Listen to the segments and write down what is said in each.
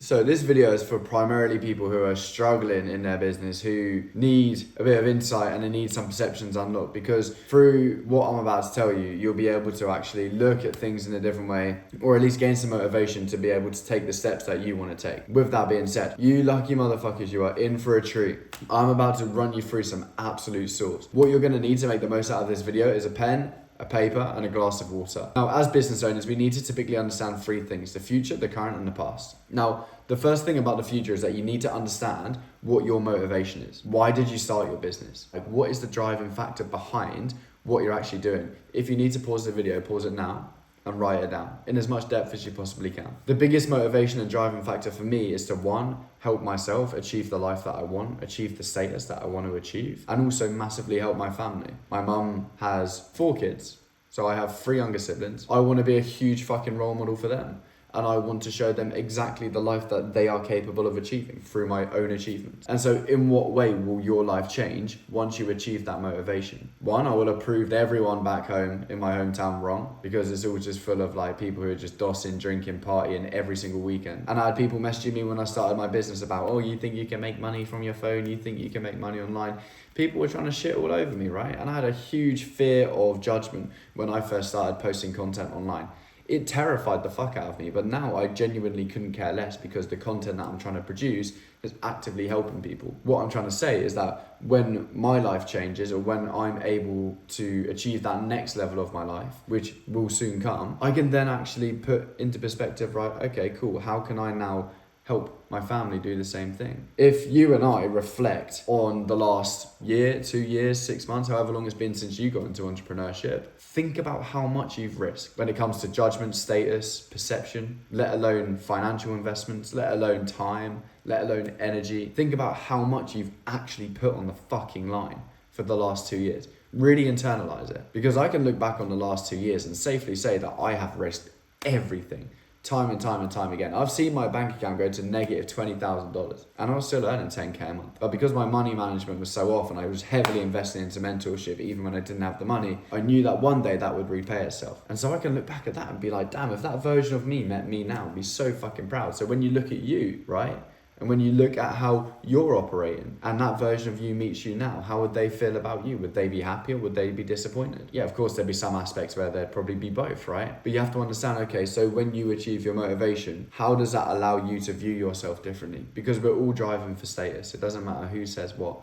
So this video is for primarily people who are struggling in their business, who need a bit of insight and they need some perceptions unlocked, because through what I'm about to tell you, you'll be able to actually look at things in a different way, or at least gain some motivation to be able to take the steps that you want to take. With that being said, you lucky motherfuckers, you are in for a treat. I'm about to run you through some absolute sauce. What you're going to need to make the most out of this video is a pen, a paper, and a glass of water. Now, as business owners, we need to typically understand three things: the future, the current, and the past. Now, the first thing about the future is that you need to understand what your motivation is. Why did you start your business? Like, what is the driving factor behind what you're actually doing? If you need to pause the video, pause it now and write it down in as much depth as you possibly can. The biggest motivation and driving factor for me is to, one, help myself achieve the life that I want, achieve the status that I want to achieve, and also massively help my family. My mum has 4 kids, so I have 3 younger siblings. I want to be a huge fucking role model for them. And I want to show them exactly the life that they are capable of achieving through my own achievements. And so in what way will your life change once you achieve that motivation? One, I will have proved everyone back home in my hometown wrong, because it's all just full of like people who are just dossing, drinking, partying every single weekend. And I had people messaging me when I started my business about, oh, you think you can make money from your phone? You think you can make money online? People were trying to shit all over me, right? And I had a huge fear of judgment when I first started posting content online. It terrified the fuck out of me, but now I genuinely couldn't care less, because the content that I'm trying to produce is actively helping people. What I'm trying to say is that when my life changes, or when I'm able to achieve that next level of my life, which will soon come, I can then actually put into perspective, right, okay, cool, how can I now help my family do the same thing? If you and I reflect on the last year, 2 years, 6 months, however long it's been since you got into entrepreneurship, think about how much you've risked when it comes to judgment, status, perception, let alone financial investments, let alone time, let alone energy. Think about how much you've actually put on the fucking line for the last 2 years. Really internalize it, because I can look back on the last 2 years and safely say that I have risked everything. Time and time and time again. I've seen my bank account go to negative $20,000 and I was still earning 10k a month. But because my money management was so off and I was heavily investing into mentorship even when I didn't have the money, I knew that one day that would repay itself. And so I can look back at that and be like, damn, if that version of me met me now, I'd be so fucking proud. So when you look at you, right? And when you look at how you're operating and that version of you meets you now, how would they feel about you? Would they be happy or would they be disappointed? Yeah, of course, there'd be some aspects where there'd probably be both, right? But you have to understand, okay, so when you achieve your motivation, how does that allow you to view yourself differently? Because we're all driving for status. It doesn't matter who says what.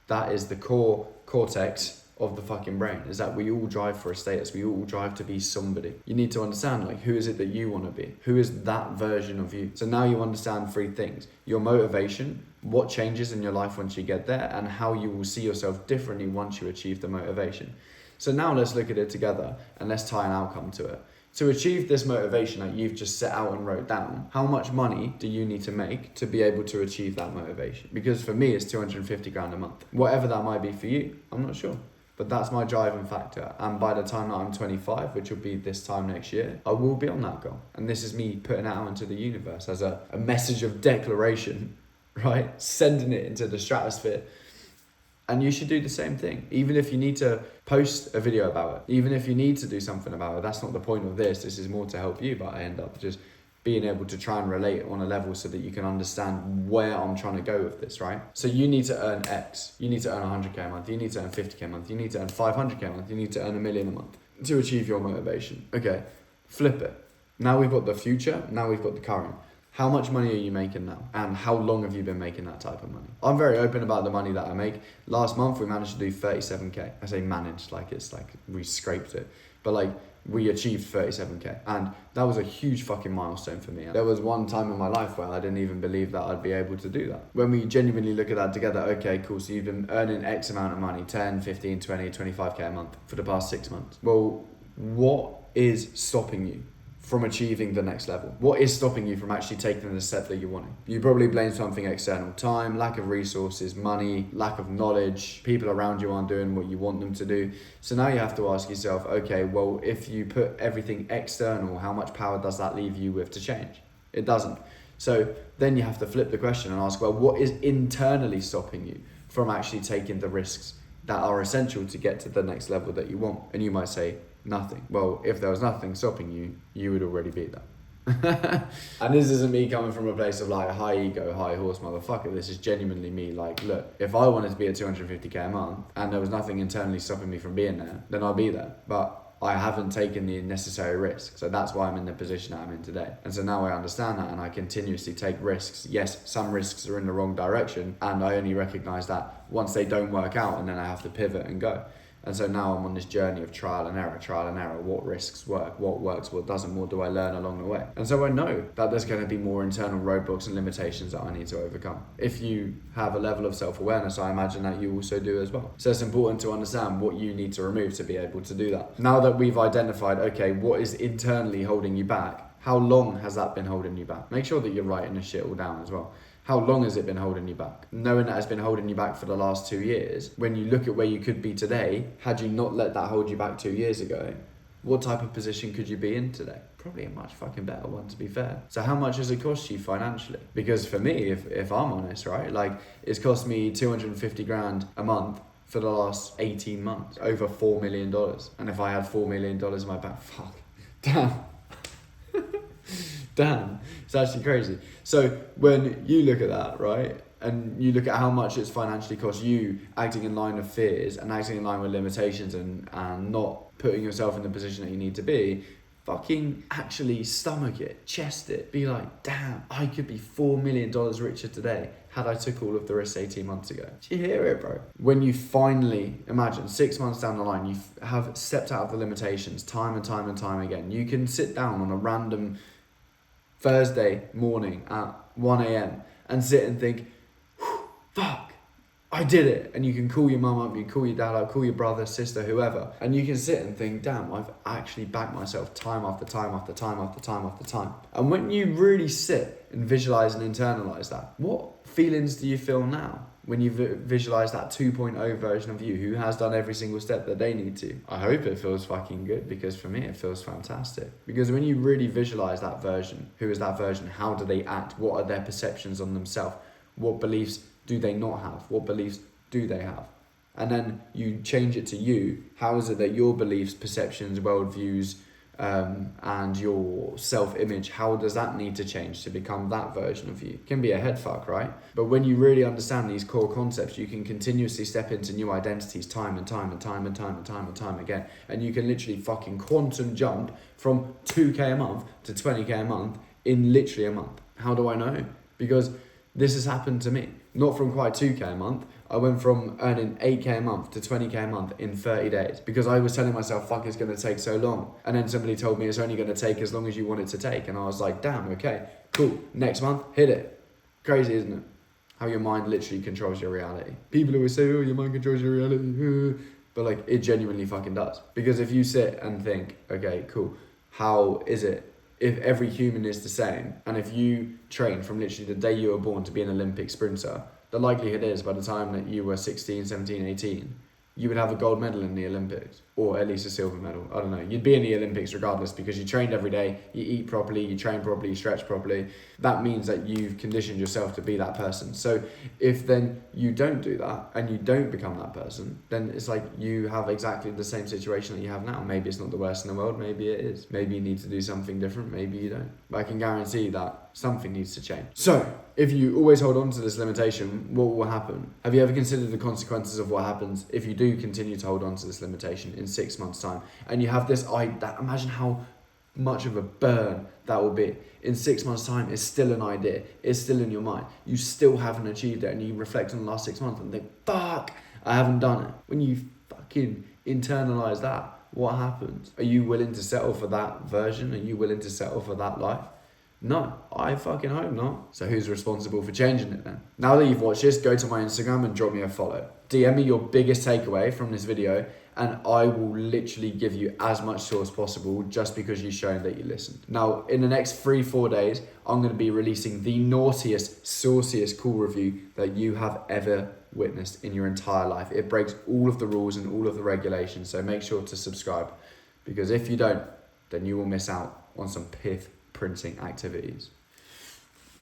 That is the core cortex of the fucking brain, is that we all drive for a status. We all drive to be somebody. You need to understand, like, who is it that you want to be? Who is that version of you? So now you understand 3 things: your motivation, what changes in your life once you get there, and how you will see yourself differently once you achieve the motivation. So now let's look at it together and let's tie an outcome to it. To achieve this motivation that you've just set out and wrote down, how much money do you need to make to be able to achieve that motivation? Because for me, it's 250 grand a month. Whatever that might be for you, I'm not sure. But that's my driving factor. And by the time that I'm 25, which will be this time next year, I will be on that goal. And this is me putting it out into the universe as a message of declaration, right? Sending it into the stratosphere. And you should do the same thing. Even if you need to post a video about it, even if you need to do something about it, that's not the point of this. This is more to help you, but I end up just being able to try and relate on a level so that you can understand where I'm trying to go with this, right? So you need to earn X. You need to earn 100k a month. You need to earn 50k a month. You need to earn 500k a month. You need to earn $1 million a month to achieve your motivation. Okay, flip it. Now we've got the future. Now we've got the current. How much money are you making now? And how long have you been making that type of money? I'm very open about the money that I make. Last month, we managed to do 37k. I say managed, like it's like we scraped it. But like, we achieved 37k, and that was a huge fucking milestone for me. There was one time in my life where I didn't even believe that I'd be able to do that. When we genuinely look at that together, okay, cool, so you've been earning X amount of money, 10, 15, 20, 25k a month for the past 6 months. Well, what is stopping you from achieving the next level? What is stopping you from actually taking the step that you want? You probably blame something external: time, lack of resources, money, lack of knowledge, people around you aren't doing what you want them to do. So now you have to ask yourself, okay, well, if you put everything external, how much power does that leave you with to change? It doesn't. So then you have to flip the question and ask, well, what is internally stopping you from actually taking the risks that are essential to get to the next level that you want? And you might say, nothing. Well, if there was nothing stopping you, you would already be there. And this isn't me coming from a place of like high ego, high horse motherfucker. This is genuinely me like, look, if I wanted to be at 250k a month and there was nothing internally stopping me from being there, then I'll be there. But I haven't taken the necessary risk. So that's why I'm in the position that I'm in today. And so now I understand that and I continuously take risks. Yes, some risks are in the wrong direction and I only recognize that once they don't work out and then I have to pivot and go. And so now I'm on this journey of trial and error. What risks work, what works, what doesn't, what do I learn along the way? And so I know that there's going to be more internal roadblocks and limitations that I need to overcome. If you have a level of self-awareness, I imagine that you also do as well. So it's important to understand what you need to remove to be able to do that. Now that we've identified, okay, what is internally holding you back, how long has that been holding you back? Make sure that you're writing this shit all down as well. How long has it been holding you back? Knowing that it's been holding you back for the last 2 years, when you look at where you could be today, had you not let that hold you back 2 years ago, what type of position could you be in today? Probably a much fucking better one, to be fair. So how much has it cost you financially? Because for me, if I'm honest, right, like it's cost me 250 grand a month for the last 18 months, over $4 million. And if I had $4 million in my bank, fuck, damn. Damn, it's actually crazy. So when you look at that, right, and you look at how much it's financially cost you acting in line with fears and acting in line with limitations and not putting yourself in the position that you need to be, fucking actually stomach it, chest it, be like, damn, I could be $4 million richer today had I took all of the risks 18 months ago. Do you hear it, bro? When you finally, imagine 6 months down the line, you have stepped out of the limitations time and time and time again. You can sit down on a random Thursday morning at 1 a.m. and sit and think, fuck, I did it. And you can call your mum up, you can call your dad up, call your brother, sister, whoever. And you can sit and think, damn, I've actually backed myself time after time after time after time after time. And when you really sit and visualize and internalize that, what feelings do you feel now? When you visualize that 2.0 version of you who has done every single step that they need to. I hope it feels fucking good, because for me it feels fantastic. Because when you really visualize that version, who is that version? How do they act? What are their perceptions on themselves? What beliefs do they not have? What beliefs do they have? And then you change it to you. How is it that your beliefs, perceptions, worldviews, and your self-image, how does that need to change to become that version of you? It can be a head fuck, right? But when you really understand these core concepts, you can continuously step into new identities time and time and time and time and time and time again. And you can literally fucking quantum jump from 2k a month to 20k a month in literally a month. How do I know? Because this has happened to me. Not from quite 2k a month. I went from earning 8k a month to 20k a month in 30 days because I was telling myself, fuck, it's going to take so long. And then somebody told me it's only going to take as long as you want it to take. And I was like, damn, okay, cool. Next month, hit it. Crazy, isn't it? How your mind literally controls your reality. People always say, oh, your mind controls your reality. But like, it genuinely fucking does. Because if you sit and think, okay, cool, how is it if every human is the same? And if you train from literally the day you were born to be an Olympic sprinter, the likelihood is by the time that you were 16, 17, 18, you would have a gold medal in the Olympics, or at least a silver medal. I don't know. You'd be in the Olympics regardless because you trained every day, you eat properly, you train properly, you stretch properly. That means that you've conditioned yourself to be that person. So if then you don't do that and you don't become that person, then it's like you have exactly the same situation that you have now. Maybe it's not the worst in the world, maybe it is. Maybe you need to do something different, maybe you don't. But I can guarantee that something needs to change. So if you always hold on to this limitation, what will happen? Have you ever considered the consequences of what happens if you do continue to hold on to this limitation in 6 months' time? And you have this idea, imagine how much of a burn that will be. In 6 months' time, it's still an idea. It's still in your mind. You still haven't achieved it. And you reflect on the last 6 months and think, fuck, I haven't done it. When you fucking internalize that, what happens? Are you willing to settle for that version? Are you willing to settle for that life? No, I fucking hope not. So who's responsible for changing it then? Now that you've watched this, go to my Instagram and drop me a follow. DM me your biggest takeaway from this video and I will literally give you as much sauce possible just because you've shown that you listened. Now, in the next 3-4 days, I'm going to be releasing the naughtiest, sauciest call review that you have ever witnessed in your entire life. It breaks all of the rules and all of the regulations, so make sure to subscribe because if you don't, then you will miss out on some pith printing activities.